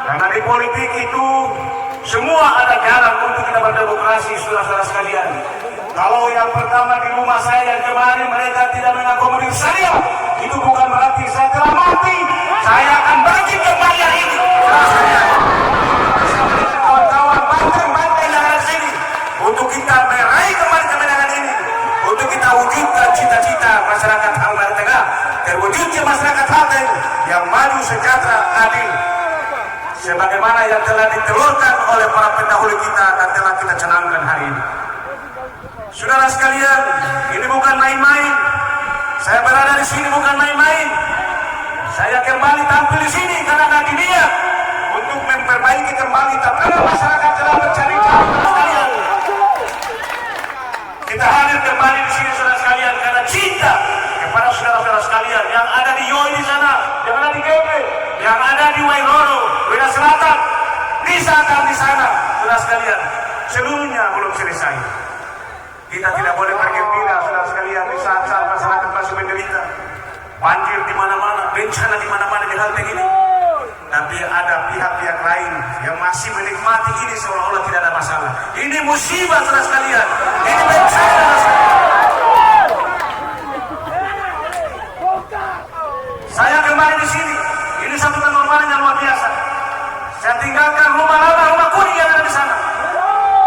Karena di politik itu semua ada jalan untuk kita berdemokrasi, saudara-saudara sekalian. Kalau yang pertama di rumah saya yang kemarin mereka tidak mengakomodir saya, itu bukan berarti saya telah mati. Saya akan bangkit kembali hari ini. Kawan-kawan banteng-banteng yang ada di sini untuk kita meraih kembali kemenangan ini, untuk kita wujudkan cita-cita masyarakat Halmahera Tengah, terwujudnya masyarakat Halteng yang maju, sejahtera, adil, sebagaimana yang telah ditelurkan oleh para pendahulu kita dan telah kita canangkan hari ini. Saudara sekalian, ini bukan main-main. Saya berada di sini bukan main-main. Saya kembali tampil di sini karena ada niat untuk memperbaiki kembali tatanan masyarakat telah mencari jalan sekalian. Kita hadir kembali di sini saudara sekalian karena cinta kepada saudara-saudara sekalian yang ada di Yoi di sana, yang ada di Gebe, yang ada di Wairoro, Wira Selatan, di sana, saudara sekalian. Seluruhnya belum selesai. Kita tidak boleh bergembira, saudara sekalian, di saat-saat masyarakat masih menderita. Banjir di mana-mana, bencana di mana-mana di Halteng ini. Tapi ada pihak-pihak lain yang masih menikmati ini seolah-olah tidak ada masalah. Ini musibah, saudara sekalian. Ini bencana, saudara sekalian. Saya kembali di sini. Ini satu kenormalan yang luar biasa. Saya tinggalkan rumah lama, rumah kuning yang ada di sana.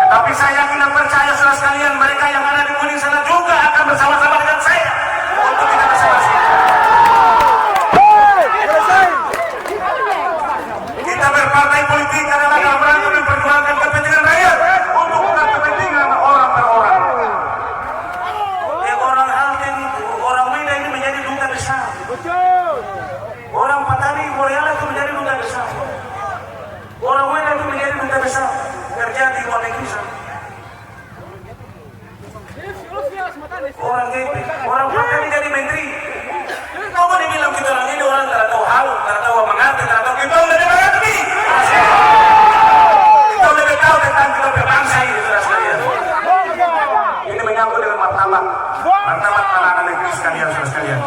Tetapi saya yakin dan percaya saudara sekalian, mereka yang ada di kuning sana juga akan bersama-sama dengan saya untuk kita bersama-sama. Kita berpartai politik adalah dalam rangka memperjuangkan kepentingan rakyat untuk bukan kepentingan orang per orang. Orang Halteng itu, orang Wida ini menjadi duta besar. Orang Patani, Boreala itu menjadi duta besar. Orang Wida itu menjadi duta besar. Kerja di luar negeri sana. Orang Gebe, orang Patani jadi menteri. Kau mau dibilang kita orang ini orang tidak tahu hal, tidak tahu mengerti, tidak tahu kita lebih mengerti. Kita lebih tahu tentang kita berbangsa ini, saudara sekalian. Ini menyangkut dengan martabat anak-anak negeri sekalian, saudara sekalian.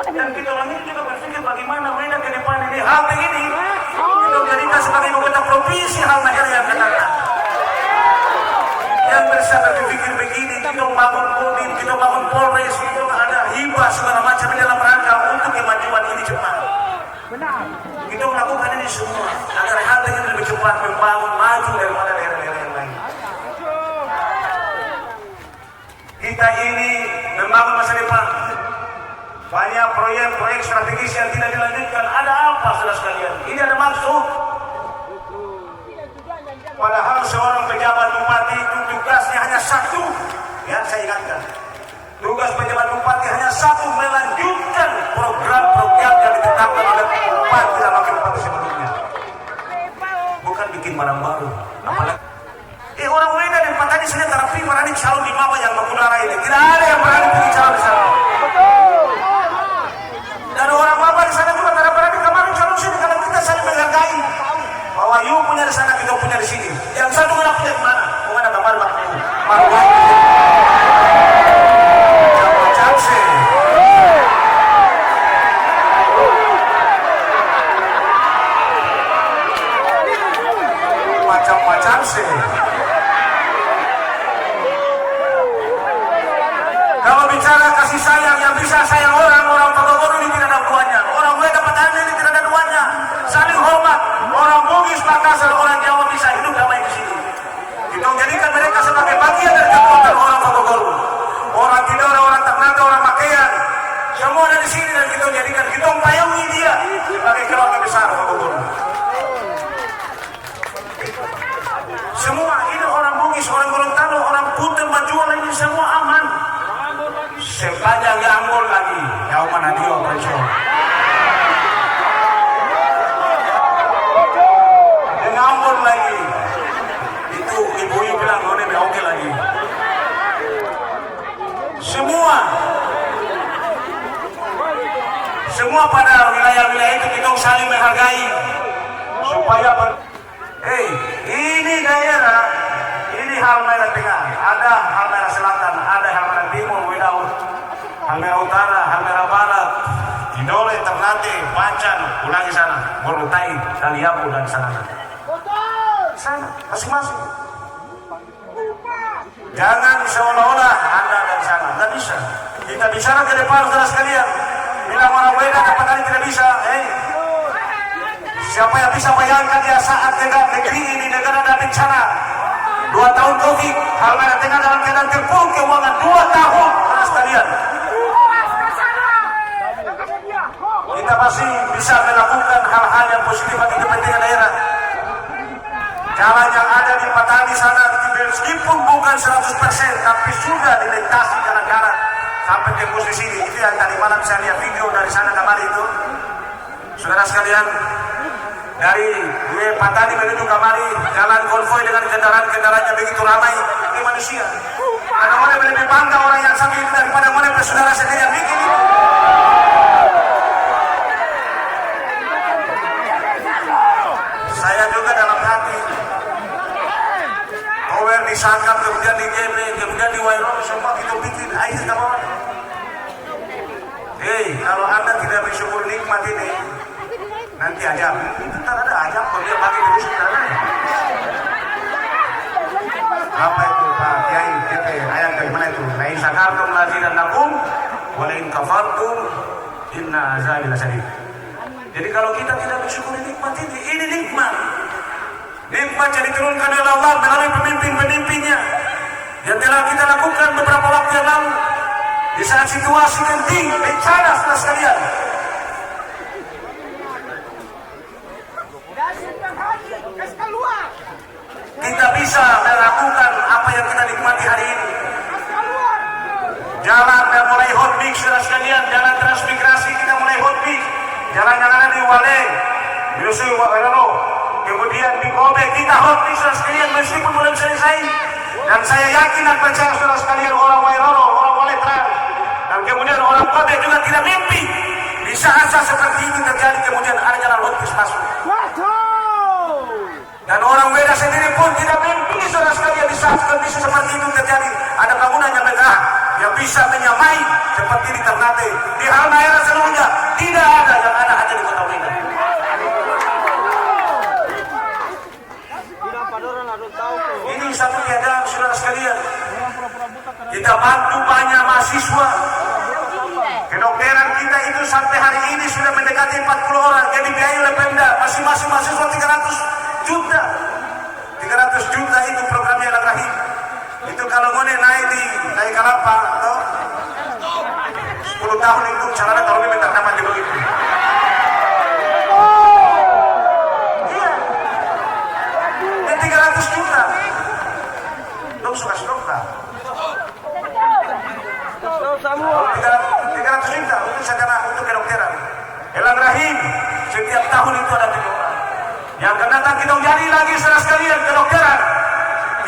Dan kita orang ini juga berpikir bagaimana mereka ke depan ini Halteng ini kita jadikan sebagai anggota provinsi Halmahera yang akan datang. Yang bisa berpikir begini, kita bangun Kodim, kita bangun Polres, kita ada hibah segala macam dalam rangka untuk kemajuan ini cepat. Kita melakukan ini semua agar Halteng ini lebih cepat membangun maju daripada daerah-daerah yang lain. Kita ini membangun masa depan. Banyak proyek-proyek strategis yang tidak dilanjutkan. Ada apa, saudara sekalian? Ini ada maksud. Padahal seorang pejabat bupati itu tugasnya hanya satu. Ya, saya ingatkan. Tugas pejabat bupati hanya satu, melanjutkan program-program yang ditetapkan oleh bupati dan wakil bupati sebelumnya. Bukan bikin barang baru. Apalagi orang Weda dan Patani sini terapi berani calon di bawah yang mengudara ini. Tidak ada yang berani pilih calon di sana. Dan orang Bapak di sana juga tidak berani kemarin calon sini karena kita saling menghargai bahwa you punya di sana, kita punya di sini. Yang satu mana punya di mana? Mana gambar Marwah. Macam-macam sih. Macam-macam sih. Kalau bicara kasih sayang yang bisa sayang orang Pagogoro ini tidak ada duanya. Orang Weda Patani ini tidak ada duanya. Saling hormat. Orang Bugis, Makassar, orang Jawa bisa hidup damai di sini. Kita jadikan mereka sebagai bagian dari kekuatan orang Pagogoro. Orang Tidore, orang Ternate, orang Makean, semua ada di sini dan kita jadikan, kita payangi dia sebagai keluarga besar Pagogoro. Semua ini orang Bugis, orang Gorontalo, orang Putih, Majual ini semua aman. Sepanjang Ambon lagi, jauh mana dia Preco. Dengan Ambon lagi, itu ibu-ibu bilang oh ini oke lagi. Semua pada wilayah-wilayah itu kita saling menghargai supaya ini daerah, ini Halmahera Tengah, ada Halmahera Selatan, ada Halmahera Timur, Halmahera Utara, Halmahera Barat, Idole, Ternate, Pacan, ulangi sana, Morotai, Daliapu dan sana. Sana, masing-masing. Jangan seolah-olah Anda dari sana, nggak bisa. Kita bicara ke depan, saudara sekalian. Bilang orang beda, apakah tidak bisa? Siapa yang bisa bayangkan ya saat negeri ini negara ada bencana? 2 tahun Covid, Halmahera Tengah dalam keadaan terpuruk keuangan 2 tahun, saudara sekalian. Kita masih bisa melakukan hal-hal yang positif bagi kepentingan daerah. Jalan yang ada di Patani sana, meskipun bukan 100%, tapi sudah dilintasi jalan-jalan sampai ke posisi ini. Itu yang tadi malam saya lihat video dari sana kemari itu. Saudara sekalian, dari Patani menuju Kamari, jalan konvoy dengan kendaraan-kendaraannya begitu ramai. Ini manusia. Karena mana lebih bangga orang yang sakit daripada mana saudara sendiri yang bikin itu. Saya juga dalam hati Ower disangkap, kemudian di Gebre, kemudian di Wairau, semua kita bikin air sama. Kalau Anda tidak bersyukur nikmat ini, nanti ajab. Ntar ada ajab kalau dia bagi terus sana. Apa itu Pak Kiai? Ayat dari mana itu? Lain sakartum lazidannakum walain kafartum inna azabi lasyadid. Jadi kalau kita tidak bersyukur nikmat ini nikmat. Nikmat yang diturunkan oleh Allah melalui pemimpin-pemimpinnya yang telah kita lakukan beberapa waktu yang lalu di saat situasi genting, bencana, saudara sekalian. Kita bisa melakukan apa yang kita nikmati hari ini. Jalan yang mulai hot mix, saudara sekalian, jalan transmigrasi kita mulai hot mix. Jalan yang ada di Wale, Yusuf Wairano, kemudian di Kobe kita hot mix, saudara sekalian, meskipun belum selesai. Dan saya yakin dan percaya saudara sekalian, orang Wairano, orang Wale trans, dan kemudian orang Kobe juga tidak mimpi di saat-saat seperti ini terjadi, kemudian ada jalan hot mix masuk. Dan orang Weda sendiri pun tidak mimpi saudara sekalian di saat kondisi seperti itu terjadi. Ada bangunan yang megah yang bisa menyamai seperti di Ternate, di Halmahera seluruhnya. Tidak ada yang ada hanya di Kota Medan. Ini satu keadaan saudara sekalian. Kita bantu banyak mahasiswa. Kedokteran kita itu sampai hari ini sudah mendekati 40 orang. Jadi biaya oleh Pemda masing-masing mahasiswa 300 juta. 300 juta itu programnya Al-Rahim. Itu kalau mau naik kalapa atau 10 tahun itu caranya kalau dia minta nama di begitu. Iya. Dan 300 juta. Dong suka sedokta. 300 juta untuk secara untuk kedokteran. Al-Rahim setiap tahun itu ada 3 orang. Yang akan datang kita jadi lagi saudara sekalian kedokteran.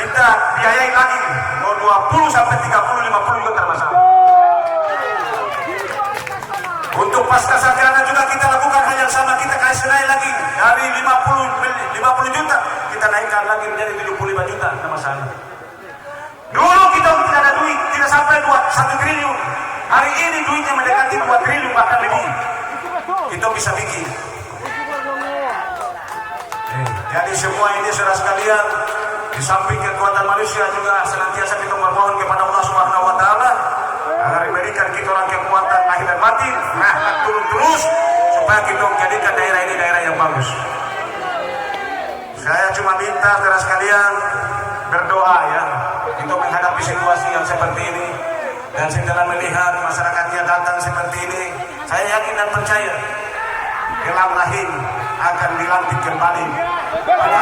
Kita biayai lagi mau 20 sampai 30, 50 juga termasalah. Untuk pasca sarjana juga kita lakukan hal yang sama, kita kasih naik lagi dari 50 juta kita naikkan lagi menjadi 75 juta, tidak masalah. Dulu kita tidak ada duit, tidak sampai 1 triliun. Hari ini duitnya mendekati 2 triliun bahkan lebih. Kita bisa bikin. Jadi semua ini saudara sekalian, di samping kekuatan manusia juga senantiasa kita memohon kepada Allah Subhanahu wa taala agar memberikan kita orang kekuatan lahir dan batin, rahmat turun terus supaya kita menjadikan daerah ini daerah yang bagus. Saya cuma minta saudara sekalian berdoa ya untuk menghadapi situasi yang seperti ini, dan setelah melihat masyarakatnya datang seperti ini, saya yakin dan percaya Kelam Rahim akan dilantik kembali pada